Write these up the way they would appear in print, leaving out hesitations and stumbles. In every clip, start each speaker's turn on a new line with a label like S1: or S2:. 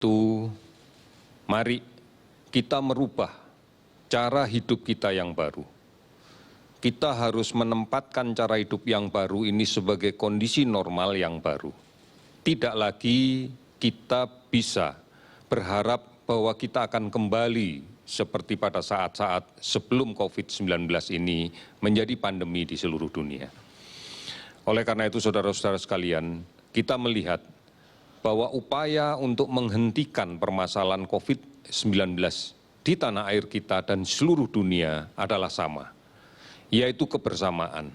S1: itu, mari kita merubah cara hidup kita yang baru. Kita harus menempatkan cara hidup yang baru ini sebagai kondisi normal yang baru. Tidak lagi kita bisa berharap bahwa kita akan kembali seperti pada saat-saat sebelum COVID-19 ini menjadi pandemi di seluruh dunia. Oleh karena itu, saudara-saudara sekalian, kita melihat bahwa upaya untuk menghentikan permasalahan COVID-19 di tanah air kita dan seluruh dunia adalah sama, yaitu kebersamaan,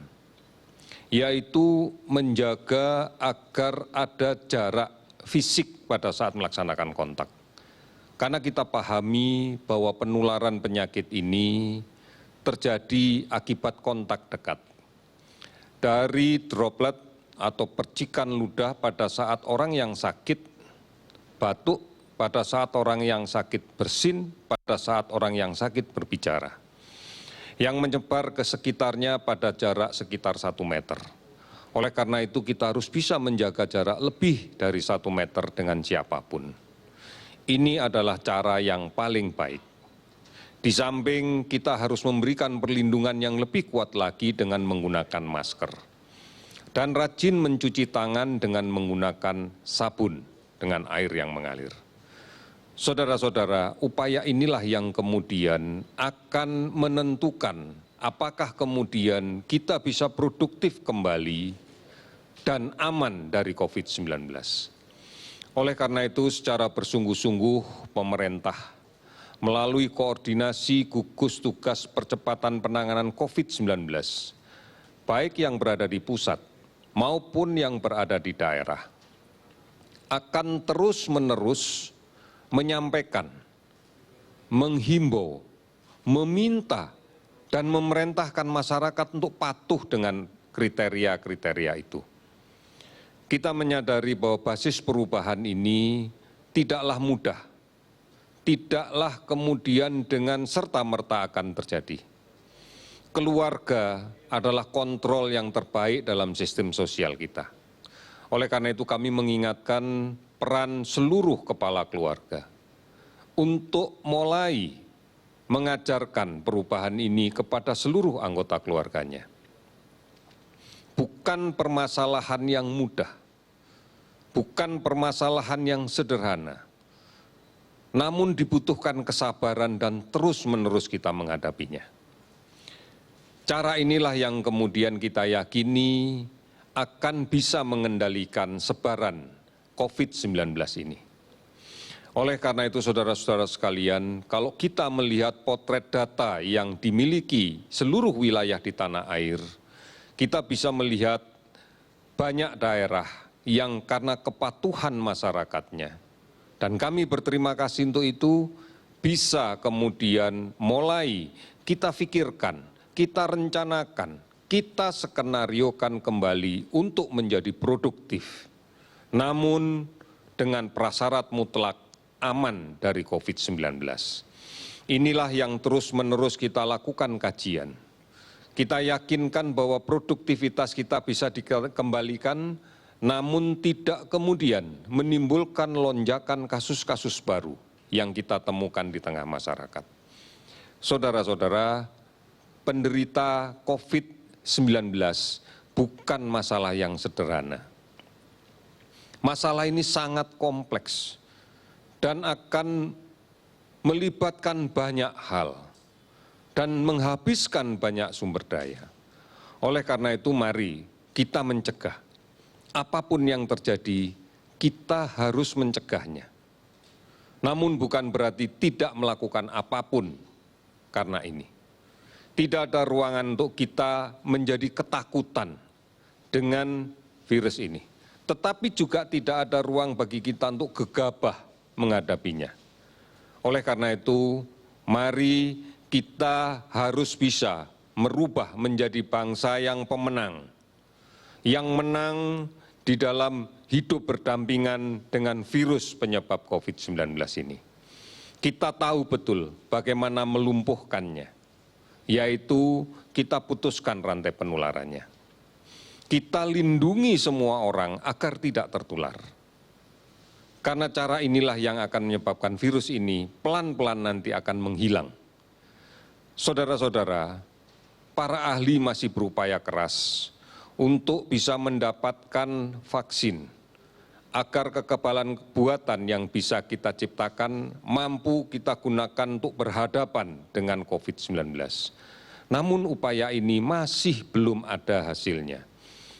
S1: yaitu menjaga agar ada jarak fisik pada saat melaksanakan kontak. Karena kita pahami bahwa penularan penyakit ini terjadi akibat kontak dekat. Dari droplet atau percikan ludah pada saat orang yang sakit batuk, pada saat orang yang sakit bersin, pada saat orang yang sakit berbicara, yang menyebar ke sekitarnya pada jarak sekitar 1 meter. Oleh karena itu kita harus bisa menjaga jarak lebih dari 1 meter dengan siapapun. Ini adalah cara yang paling baik. Di samping kita harus memberikan perlindungan yang lebih kuat lagi dengan menggunakan masker. Dan rajin mencuci tangan dengan menggunakan sabun dengan air yang mengalir. Saudara-saudara, upaya inilah yang kemudian akan menentukan apakah kemudian kita bisa produktif kembali dan aman dari COVID-19. Oleh karena itu, secara bersungguh-sungguh pemerintah melalui koordinasi gugus tugas percepatan penanganan COVID-19, baik yang berada di pusat maupun yang berada di daerah, akan terus-menerus menyampaikan, menghimbau, meminta, dan memerintahkan masyarakat untuk patuh dengan kriteria-kriteria itu. Kita menyadari bahwa basis perubahan ini tidaklah mudah, tidaklah kemudian dengan serta-merta akan terjadi. Keluarga adalah kontrol yang terbaik dalam sistem sosial kita. Oleh karena itu kami mengingatkan peran seluruh kepala keluarga untuk mulai mengajarkan perubahan ini kepada seluruh anggota keluarganya. Bukan permasalahan yang mudah, bukan permasalahan yang sederhana, namun dibutuhkan kesabaran dan terus-menerus kita menghadapinya. Cara inilah yang kemudian kita yakini akan bisa mengendalikan sebaran COVID-19 ini. Oleh karena itu, saudara-saudara sekalian, kalau kita melihat potret data yang dimiliki seluruh wilayah di tanah air, kita bisa melihat banyak daerah yang karena kepatuhan masyarakatnya, dan kami berterima kasih untuk itu, bisa kemudian mulai kita pikirkan, kita rencanakan, kita skenariokan kembali untuk menjadi produktif, namun dengan prasyarat mutlak aman dari COVID-19. Inilah yang terus-menerus kita lakukan kajian. Kita yakinkan bahwa produktivitas kita bisa dikembalikan, namun tidak kemudian menimbulkan lonjakan kasus-kasus baru yang kita temukan di tengah masyarakat. Saudara-saudara, penderita COVID-19 bukan masalah yang sederhana. Masalah ini sangat kompleks dan akan melibatkan banyak hal dan menghabiskan banyak sumber daya. Oleh karena itu, mari kita mencegah. Apapun yang terjadi, kita harus mencegahnya. Namun bukan berarti tidak melakukan apapun karena ini. Tidak ada ruangan untuk kita menjadi ketakutan dengan virus ini. Tetapi juga tidak ada ruang bagi kita untuk gegabah menghadapinya. Oleh karena itu, mari kita harus bisa merubah menjadi bangsa yang pemenang, yang menang di dalam hidup berdampingan dengan virus penyebab COVID-19 ini. Kita tahu betul bagaimana melumpuhkannya, yaitu kita putuskan rantai penularannya. Kita lindungi semua orang agar tidak tertular. Karena cara inilah yang akan menyebabkan virus ini pelan-pelan nanti akan menghilang. Saudara-saudara, para ahli masih berupaya keras untuk bisa mendapatkan vaksin agar kekebalan buatan yang bisa kita ciptakan mampu kita gunakan untuk berhadapan dengan COVID-19. Namun upaya ini masih belum ada hasilnya.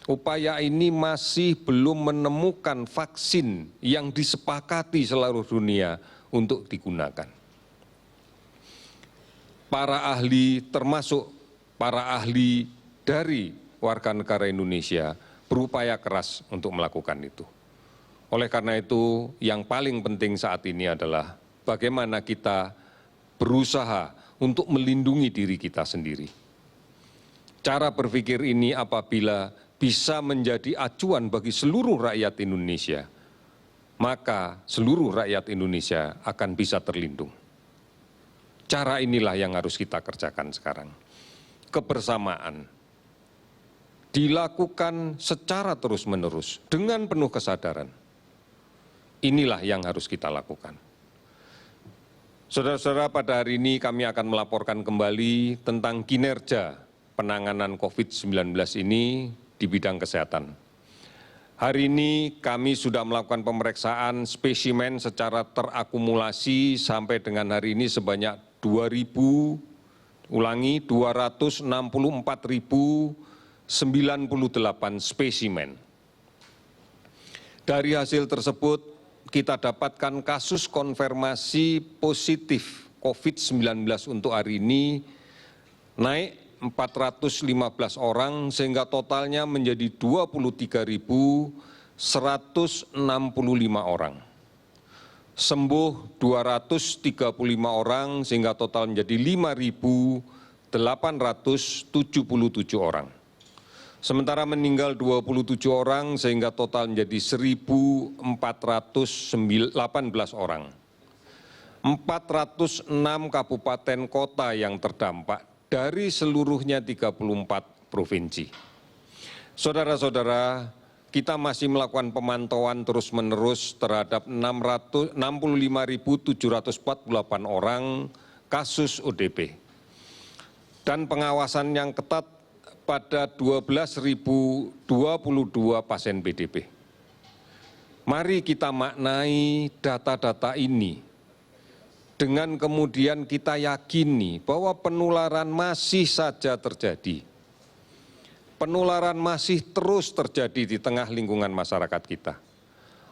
S1: Upaya ini masih belum menemukan vaksin yang disepakati seluruh dunia untuk digunakan. Para ahli, termasuk para ahli dari warga negara Indonesia, berupaya keras untuk melakukan itu. Oleh karena itu, yang paling penting saat ini adalah bagaimana kita berusaha untuk melindungi diri kita sendiri. Cara berpikir ini apabila bisa menjadi acuan bagi seluruh rakyat Indonesia, maka seluruh rakyat Indonesia akan bisa terlindung. Cara inilah yang harus kita kerjakan sekarang. Kebersamaan dilakukan secara terus-menerus dengan penuh kesadaran. Inilah yang harus kita lakukan. Saudara-saudara, pada hari ini kami akan melaporkan kembali tentang kinerja penanganan COVID-19 ini di bidang kesehatan. Hari ini kami sudah melakukan pemeriksaan spesimen secara terakumulasi sampai dengan hari ini sebanyak 264.098 spesimen. Dari hasil tersebut kita dapatkan kasus konfirmasi positif COVID-19 untuk hari ini naik 415 orang sehingga totalnya menjadi 23.165 orang. Sembuh 235 orang sehingga total menjadi 5.877 orang. Sementara meninggal 27 orang sehingga total menjadi 1.418 orang. 406 kabupaten kota yang terdampak dari seluruhnya 34 provinsi. Saudara-saudara, kita masih melakukan pemantauan terus-menerus terhadap 65.748 orang kasus ODP. Dan pengawasan yang ketat pada 12.022 pasien PDP. Mari kita maknai data-data ini dengan kemudian kita yakini bahwa penularan masih saja terjadi. Penularan masih terus terjadi di tengah lingkungan masyarakat kita.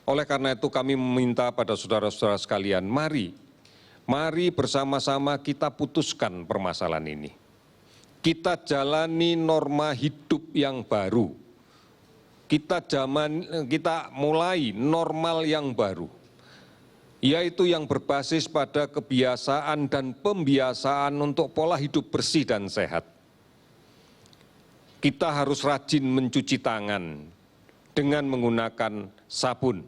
S1: Oleh karena itu kami meminta pada saudara-saudara sekalian, mari bersama-sama kita putuskan permasalahan ini. Kita jalani norma hidup yang baru. Kita mulai normal yang baru, yaitu yang berbasis pada kebiasaan dan pembiasaan untuk pola hidup bersih dan sehat. Kita harus rajin mencuci tangan dengan menggunakan sabun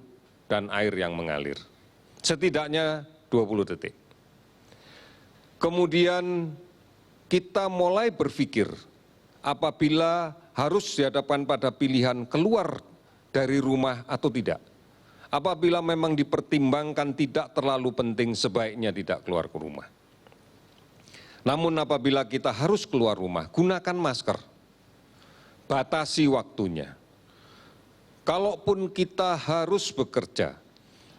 S1: dan air yang mengalir. Setidaknya 20 detik. Kemudian kita mulai berpikir apabila harus dihadapkan pada pilihan keluar dari rumah atau tidak. Apabila memang dipertimbangkan tidak terlalu penting, sebaiknya tidak keluar ke rumah. Namun apabila kita harus keluar rumah, gunakan masker. Batasi waktunya. Kalaupun kita harus bekerja,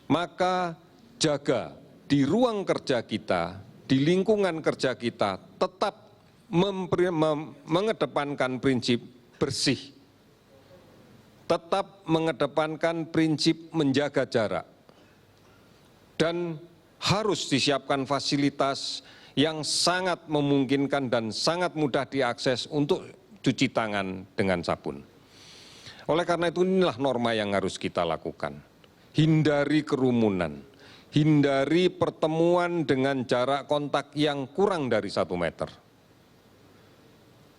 S1: maka jaga di ruang kerja kita, di lingkungan kerja kita, tetap mengedepankan prinsip bersih. Tetap mengedepankan prinsip menjaga jarak. Dan harus disiapkan fasilitas yang sangat memungkinkan dan sangat mudah diakses untuk cuci tangan dengan sabun. Oleh karena itu inilah norma yang harus kita lakukan. Hindari kerumunan, hindari pertemuan dengan jarak kontak yang kurang dari 1 meter.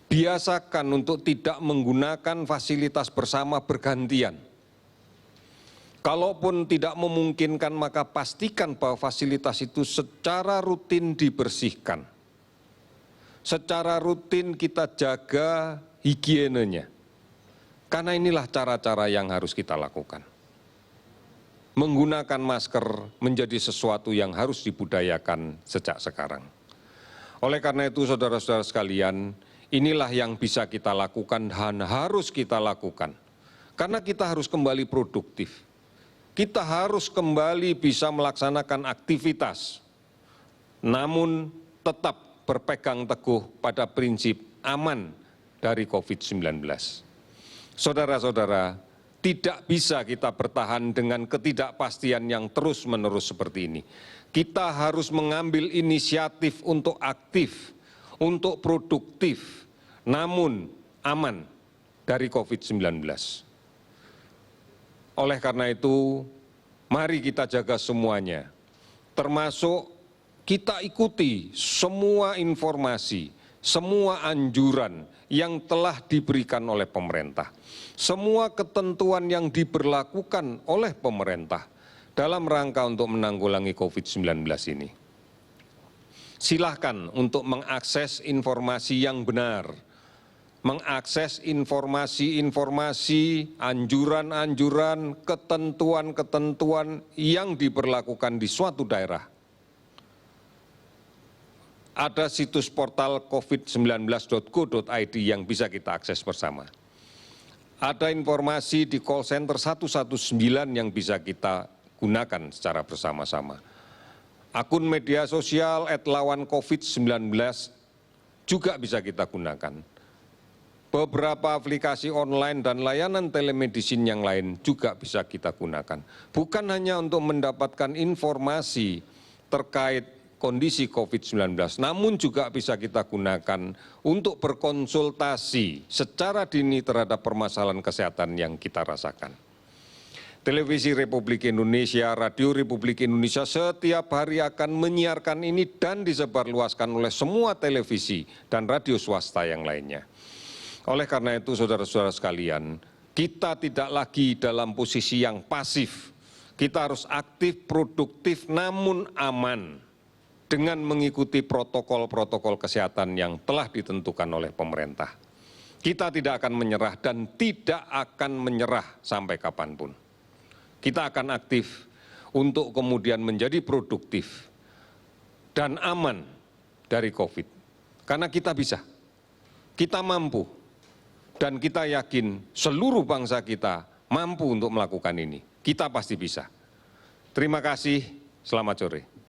S1: Biasakan untuk tidak menggunakan fasilitas bersama bergantian. Kalaupun tidak memungkinkan, maka pastikan bahwa fasilitas itu secara rutin dibersihkan. Secara rutin kita jaga higienenya. Karena inilah cara-cara yang harus kita lakukan. menggunakan masker menjadi sesuatu yang harus dibudayakan sejak sekarang. Oleh karena itu, saudara-saudara sekalian, inilah yang bisa kita lakukan dan harus kita lakukan. Karena kita harus kembali produktif. Kita harus kembali bisa melaksanakan aktivitas, namun tetap berpegang teguh pada prinsip aman dari COVID-19. Saudara-saudara, tidak bisa kita bertahan dengan ketidakpastian yang terus-menerus seperti ini. Kita harus mengambil inisiatif untuk aktif, untuk produktif, namun aman dari COVID-19. Oleh karena itu, mari kita jaga semuanya, termasuk kita ikuti semua informasi, semua anjuran yang telah diberikan oleh pemerintah, semua ketentuan yang diberlakukan oleh pemerintah dalam rangka untuk menanggulangi COVID-19 ini. Silakan untuk mengakses informasi yang benar, mengakses informasi-informasi, anjuran-anjuran, ketentuan-ketentuan yang diberlakukan di suatu daerah. Ada situs portal covid19.go.id yang bisa kita akses bersama. Ada informasi di call center 119 yang bisa kita gunakan secara bersama-sama. Akun media sosial @lawancovid19 juga bisa kita gunakan. Beberapa aplikasi online dan layanan telemedicine yang lain juga bisa kita gunakan. Bukan hanya untuk mendapatkan informasi terkait kondisi COVID-19, namun juga bisa kita gunakan untuk berkonsultasi secara dini terhadap permasalahan kesehatan yang kita rasakan. Televisi Republik Indonesia, Radio Republik Indonesia setiap hari akan menyiarkan ini dan disebarluaskan oleh semua televisi dan radio swasta yang lainnya. Oleh karena itu, saudara-saudara sekalian, kita tidak lagi dalam posisi yang pasif. Kita harus aktif, produktif, namun aman dengan mengikuti protokol-protokol kesehatan yang telah ditentukan oleh pemerintah. Kita tidak akan menyerah dan tidak akan menyerah sampai kapanpun. Kita akan aktif untuk kemudian menjadi produktif dan aman dari COVID. Karena kita bisa, kita mampu, dan kita yakin seluruh bangsa kita mampu untuk melakukan ini. Kita pasti bisa. Terima kasih, selamat sore.